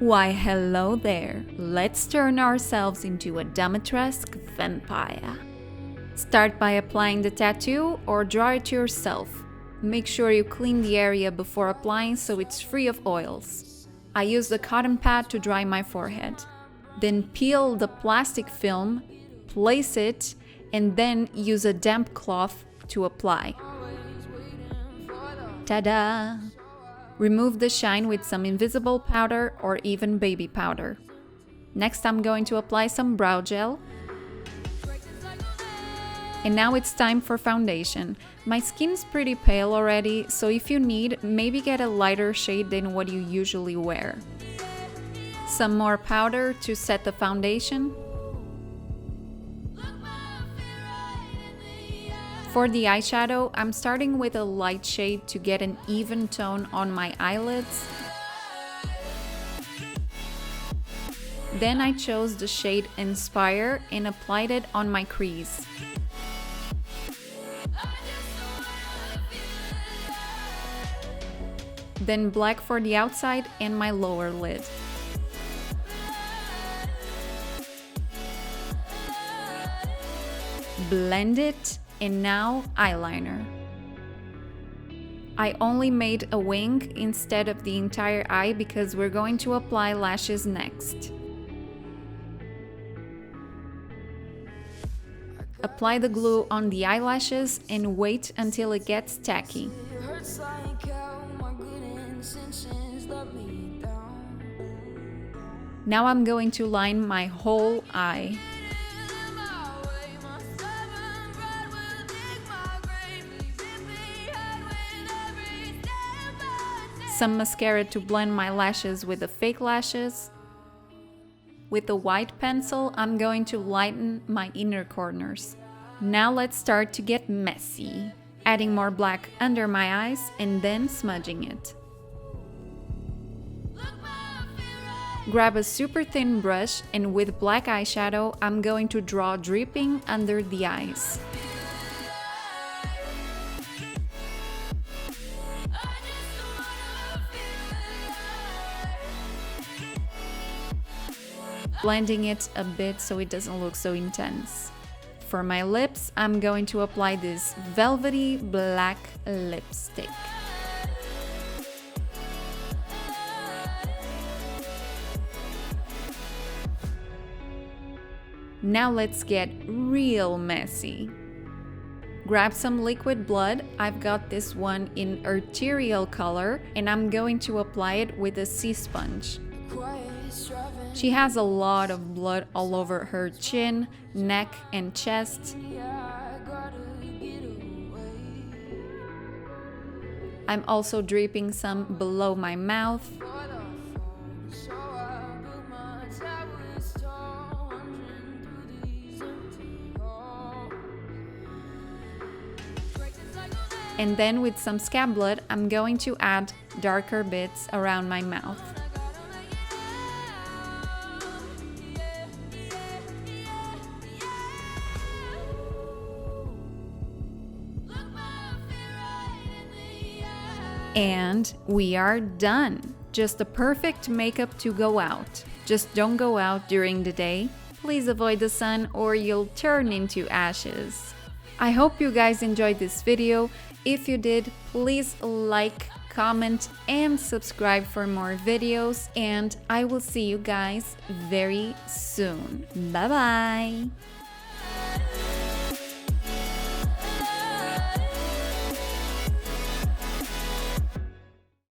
Why hello there, let's turn ourselves into a Dimitrescu vampire. Start by applying the tattoo or draw it yourself. Make sure you clean the area before applying so it's free of oils. I use the cotton pad to dry my forehead. Then peel the plastic film, place it, and then use a damp cloth to apply. Ta-da! Remove the shine with some invisible powder or even baby powder. Next, I'm going to apply some brow gel. And now it's time for foundation. My skin's pretty pale already, so if you need, maybe get a lighter shade than what you usually wear. Some more powder to set the foundation. For the eyeshadow, I'm starting with a light shade to get an even tone on my eyelids. Then I chose the shade Inspire and applied it on my crease. Then black for the outside and my lower lid. Blend it. And now eyeliner. I only made a wing instead of the entire eye because we're going to apply lashes next. Apply the glue on the eyelashes and wait until it gets tacky. Now I'm going to line my whole eye. Some mascara to blend my lashes with the fake lashes. With a white pencil, I'm going to lighten my inner corners. Now let's start to get messy. Adding more black under my eyes and then smudging it. Grab a super thin brush and with black eyeshadow, I'm going to draw dripping under the eyes. Blending it a bit so it doesn't look so intense. For my lips, I'm going to apply this velvety black lipstick. Now let's get real messy. Grab some liquid blood. I've got this one in arterial color and I'm going to apply it with a sea sponge. She has a lot of blood all over her chin, neck, and chest. I'm also dripping some below my mouth. And then with some scab blood, I'm going to add darker bits around my mouth. And we are done. Just the perfect makeup to go out. Just don't go out during the day. Please avoid the sun or you'll turn into ashes. I hope you guys enjoyed this video. If you did, please like, comment, and subscribe for more videos. And I will see you guys very soon. Bye bye!